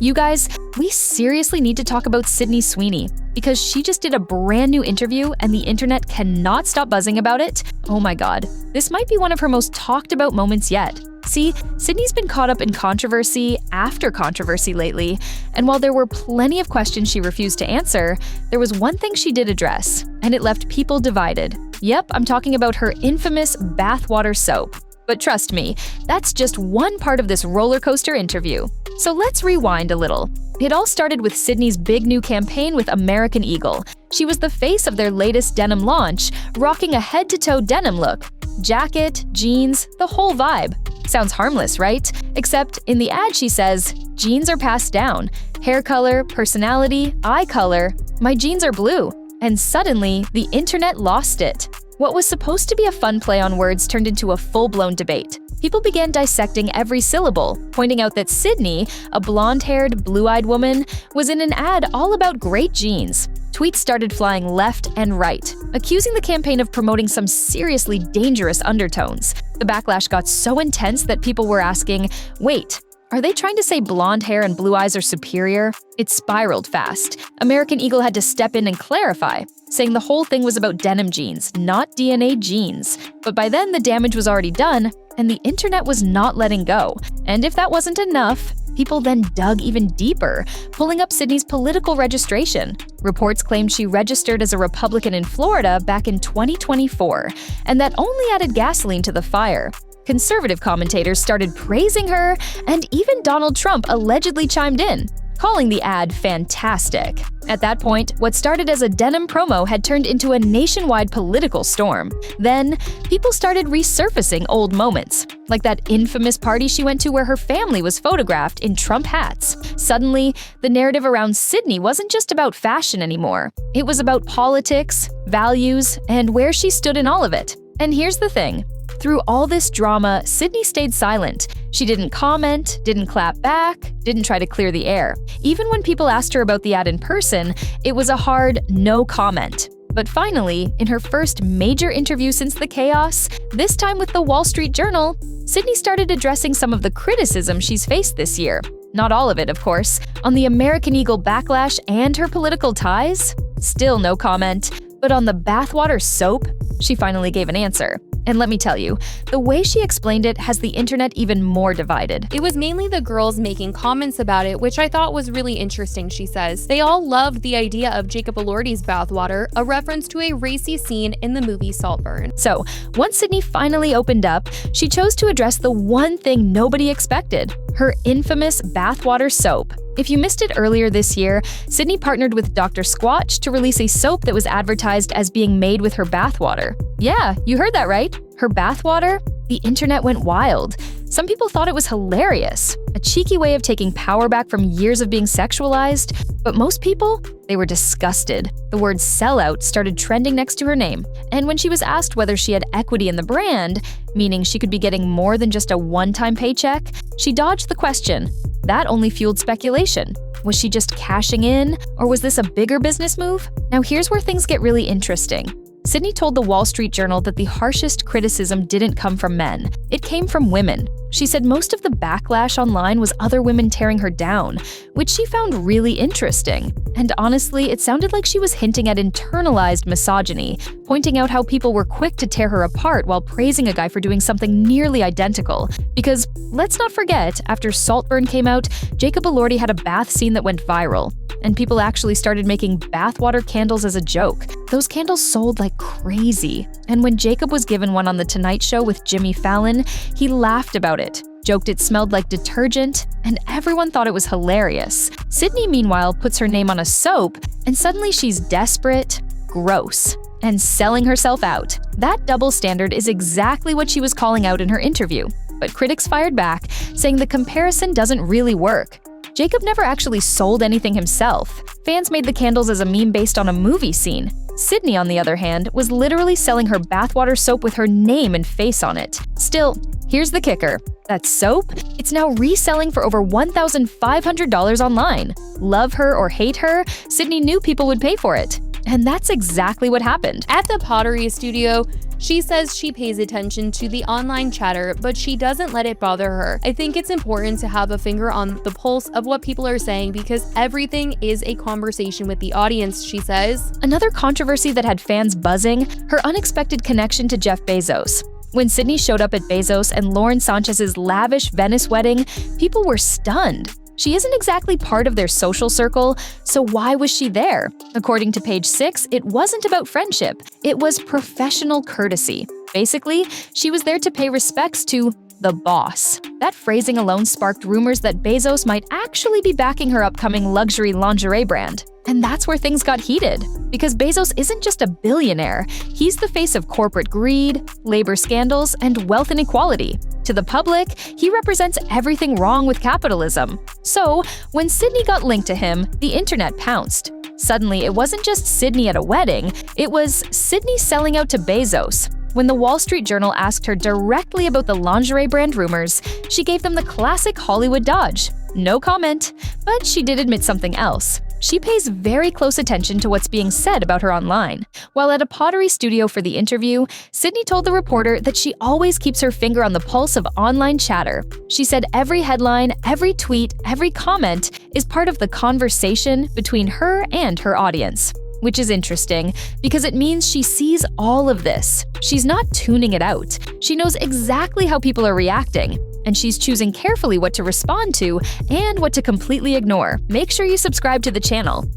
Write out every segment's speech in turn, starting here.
You guys, we seriously need to talk about Sydney Sweeney because she just did a brand new interview and the internet cannot stop buzzing about it. Oh my god, this might be one of her most talked about moments yet. See, Sydney's been caught up in controversy after controversy lately, and while there were plenty of questions she refused to answer, there was one thing she did address, and it left people divided. Yep, I'm talking about her infamous bathwater soap. But trust me, that's just one part of this roller coaster interview. So let's rewind a little. It all started with Sydney's big new campaign with American Eagle. She was the face of their latest denim launch, rocking a head-to-toe denim look. Jacket, jeans, the whole vibe. Sounds harmless, right? Except in the ad she says, "Jeans are passed down. Hair color, personality, eye color. My jeans are blue." And suddenly, the internet lost it. What was supposed to be a fun play on words turned into a full-blown debate. People began dissecting every syllable, pointing out that Sydney, a blonde-haired, blue-eyed woman, was in an ad all about great jeans. Tweets started flying left and right, accusing the campaign of promoting some seriously dangerous undertones. The backlash got so intense that people were asking, wait, are they trying to say blonde hair and blue eyes are superior? It spiraled fast. American Eagle had to step in and clarify, saying the whole thing was about denim jeans, not DNA jeans. But by then, the damage was already done, and the internet was not letting go. And if that wasn't enough, people then dug even deeper, pulling up Sydney's political registration. Reports claimed she registered as a Republican in Florida back in 2024, and that only added gasoline to the fire. Conservative commentators started praising her, and even Donald Trump allegedly chimed in, calling the ad fantastic. At that point, what started as a denim promo had turned into a nationwide political storm. Then, people started resurfacing old moments, like that infamous party she went to where her family was photographed in Trump hats. Suddenly, the narrative around Sydney wasn't just about fashion anymore. It was about politics, values, and where she stood in all of it. And here's the thing. Through all this drama, Sydney stayed silent. She didn't comment, didn't clap back, didn't try to clear the air. Even when people asked her about the ad in person, it was a hard no comment. But finally, in her first major interview since the chaos, this time with the Wall Street Journal, Sydney started addressing some of the criticism she's faced this year. Not all of it, of course. On the American Eagle backlash and her political ties, still no comment. But on the bathwater soap, she finally gave an answer. And let me tell you, the way she explained it has the internet even more divided. It was mainly the girls making comments about it, which I thought was really interesting, she says. They all loved the idea of Jacob Elordi's bathwater, a reference to a racy scene in the movie Saltburn. So, once Sydney finally opened up, she chose to address the one thing nobody expected, her infamous bathwater soap. If you missed it earlier this year, Sydney partnered with Dr. Squatch to release a soap that was advertised as being made with her bathwater. Yeah, you heard that right. Her bathwater? The internet went wild. Some people thought it was hilarious, a cheeky way of taking power back from years of being sexualized. But most people, they were disgusted. The word sellout started trending next to her name. And when she was asked whether she had equity in the brand, meaning she could be getting more than just a one-time paycheck, she dodged the question. That only fueled speculation. Was she just cashing in, or was this a bigger business move? Now here's where things get really interesting. Sydney told the Wall Street Journal that the harshest criticism didn't come from men. It came from women. She said most of the backlash online was other women tearing her down, which she found really interesting. And honestly, it sounded like she was hinting at internalized misogyny, pointing out how people were quick to tear her apart while praising a guy for doing something nearly identical. Because, let's not forget, after Saltburn came out, Jacob Elordi had a bath scene that went viral. And people actually started making bathwater candles as a joke. Those candles sold like crazy. And when Jacob was given one on The Tonight Show with Jimmy Fallon, he laughed about it, joked it smelled like detergent, and everyone thought it was hilarious. Sydney, meanwhile, puts her name on a soap, and suddenly she's desperate, gross, and selling herself out. That double standard is exactly what she was calling out in her interview. But critics fired back, saying the comparison doesn't really work. Jacob never actually sold anything himself. Fans made the candles as a meme based on a movie scene. Sydney, on the other hand, was literally selling her bathwater soap with her name and face on it. Still, here's the kicker. That soap? It's now reselling for over $1,500 online. Love her or hate her, Sydney knew people would pay for it. And that's exactly what happened. At the pottery studio, she says she pays attention to the online chatter, but she doesn't let it bother her. I think it's important to have a finger on the pulse of what people are saying because everything is a conversation with the audience, she says. Another controversy that had fans buzzing, her unexpected connection to Jeff Bezos. When Sydney showed up at Bezos and Lauren Sanchez's lavish Venice wedding, people were stunned. She isn't exactly part of their social circle, so why was she there? According to Page 6, it wasn't about friendship. It was professional courtesy. Basically, she was there to pay respects to the boss. That phrasing alone sparked rumors that Bezos might actually be backing her upcoming luxury lingerie brand. And that's where things got heated. Because Bezos isn't just a billionaire, he's the face of corporate greed, labor scandals, and wealth inequality. To the public, he represents everything wrong with capitalism. So, when Sydney got linked to him, the internet pounced. Suddenly, it wasn't just Sydney at a wedding, it was Sydney selling out to Bezos. When the Wall Street Journal asked her directly about the lingerie brand rumors, she gave them the classic Hollywood dodge. No comment, but she did admit something else. She pays very close attention to what's being said about her online. While at a pottery studio for the interview, Sydney told the reporter that she always keeps her finger on the pulse of online chatter. She said every headline, every tweet, every comment is part of the conversation between her and her audience. Which is interesting, because it means she sees all of this. She's not tuning it out. She knows exactly how people are reacting, and she's choosing carefully what to respond to and what to completely ignore. Make sure you subscribe to the channel.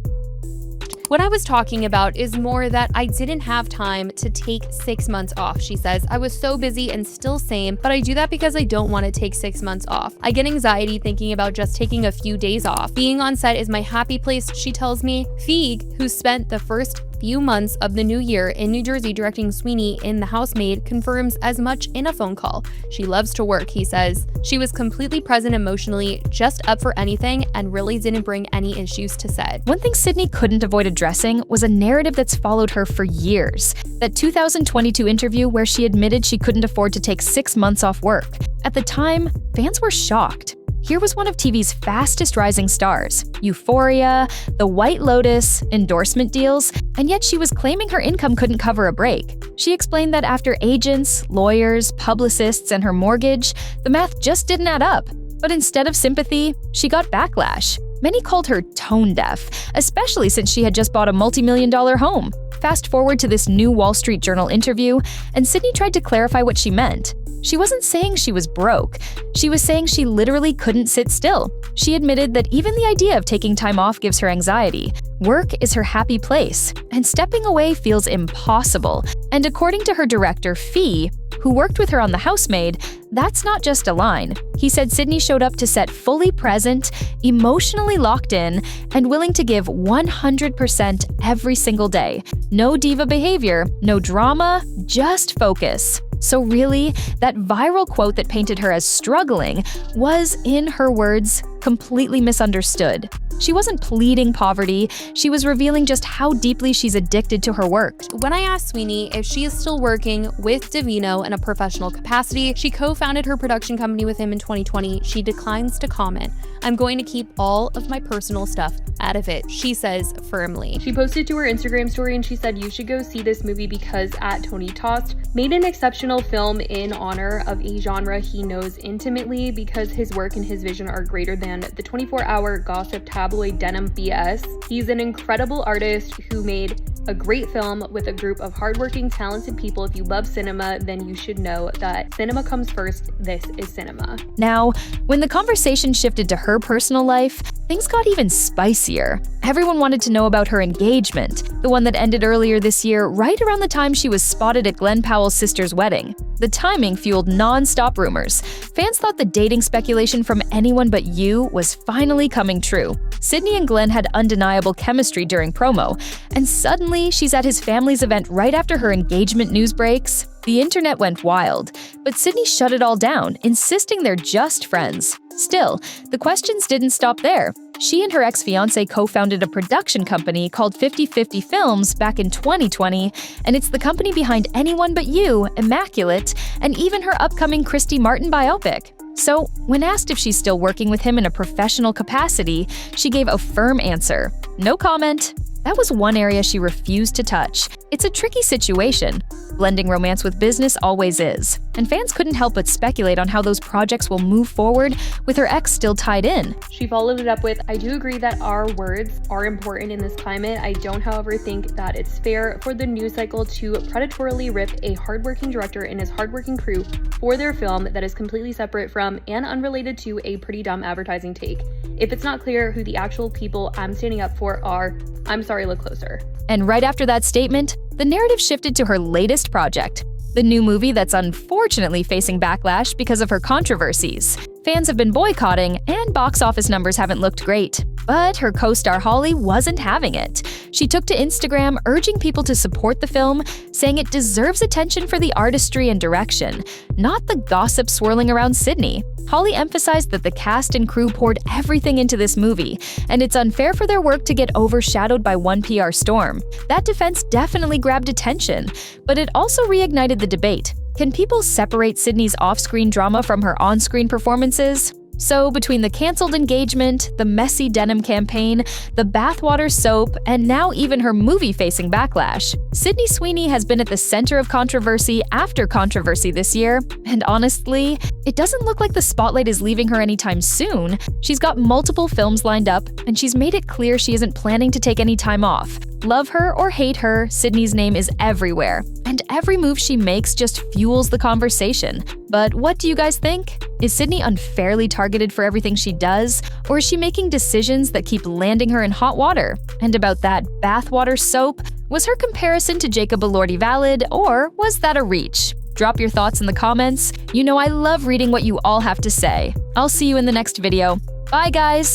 What I was talking about is more that I didn't have time to take 6 months off, she says. I was so busy and still sane, but I do that because I don't want to take 6 months off. I get anxiety thinking about just taking a few days off. Being on set is my happy place, she tells me. Feig, who spent the first few months of the new year in New Jersey directing Sweeney in The Housemaid, confirms as much in a phone call. She loves to work, he says. She was completely present emotionally, just up for anything, and really didn't bring any issues to set. One thing Sydney couldn't avoid addressing was a narrative that's followed her for years. That 2022 interview where she admitted she couldn't afford to take 6 months off work. At the time, fans were shocked. Here was one of TV's fastest rising stars. Euphoria, The White Lotus, endorsement deals, and yet she was claiming her income couldn't cover a break. She explained that after agents, lawyers, publicists, and her mortgage, the math just didn't add up. But instead of sympathy, she got backlash. Many called her tone deaf, especially since she had just bought a multi-million-dollar home. Fast forward to this new Wall Street Journal interview, and Sydney tried to clarify what she meant. She wasn't saying she was broke. She was saying she literally couldn't sit still. She admitted that even the idea of taking time off gives her anxiety. Work is her happy place, and stepping away feels impossible. And according to her director, Fee, who worked with her on The Housemaid, that's not just a line. He said Sydney showed up to set fully present, emotionally locked in, and willing to give 100% every single day. No diva behavior, no drama, just focus. So really, that viral quote that painted her as struggling was, in her words, completely misunderstood. She wasn't pleading poverty, she was revealing just how deeply she's addicted to her work. When I asked Sweeney if she is still working with Davino in a professional capacity, she co-founded her production company with him in 2020, she declines to comment. I'm going to keep all of my personal stuff out of it, she says firmly. She posted to her Instagram story and she said, "You should go see this movie because @Tony Tost made an exceptional film in honor of a genre he knows intimately because his work and his vision are greater than the 24-hour gossip tabloid denim BS. He's an incredible artist who made a great film with a group of hardworking, talented people. If you love cinema, then you should know that cinema comes first. This is cinema." Now, when the conversation shifted to her personal life, things got even spicier. Everyone wanted to know about her engagement, the one that ended earlier this year, right around the time she was spotted at Glenn Powell's sister's wedding. The timing fueled non-stop rumors. Fans thought the dating speculation from anyone but you was finally coming true. Sydney and Glenn had undeniable chemistry during promo, and suddenly she's at his family's event right after her engagement news breaks. The internet went wild, but Sydney shut it all down, insisting they're just friends. Still, the questions didn't stop there. She and her ex-fiancé co-founded a production company called 50/50 Films back in 2020, and it's the company behind Anyone But You, Immaculate, and even her upcoming Christy Martin biopic. So, when asked if she's still working with him in a professional capacity, she gave a firm answer. No comment. That was one area she refused to touch. It's a tricky situation. Blending romance with business always is, and fans couldn't help but speculate on how those projects will move forward with her ex still tied in. She followed it up with, "I do agree that our words are important in this climate. I don't, however, think that it's fair for the news cycle to predatorily rip a hardworking director and his hardworking crew for their film that is completely separate from and unrelated to a pretty dumb advertising take. If it's not clear who the actual people I'm standing up for are, I'm sorry, look closer." And right after that statement, the narrative shifted to her latest project, the new movie that's unfortunately facing backlash because of her controversies. Fans have been boycotting, and box office numbers haven't looked great. But her co-star Holly wasn't having it. She took to Instagram urging people to support the film, saying it deserves attention for the artistry and direction, not the gossip swirling around Sydney. Holly emphasized that the cast and crew poured everything into this movie, and it's unfair for their work to get overshadowed by one PR storm. That defense definitely grabbed attention, but it also reignited the debate. Can people separate Sydney's off-screen drama from her on-screen performances? So between the cancelled engagement, the messy denim campaign, the bathwater soap, and now even her movie facing backlash, Sydney Sweeney has been at the center of controversy after controversy this year, and honestly, it doesn't look like the spotlight is leaving her anytime soon. She's got multiple films lined up, and she's made it clear she isn't planning to take any time off. Love her or hate her, Sydney's name is everywhere, and every move she makes just fuels the conversation. But what do you guys think? Is Sydney unfairly targeted for everything she does, or is she making decisions that keep landing her in hot water? And about that bathwater soap, was her comparison to Jacob Elordi valid, or was that a reach? Drop your thoughts in the comments. You know I love reading what you all have to say. I'll see you in the next video. Bye, guys!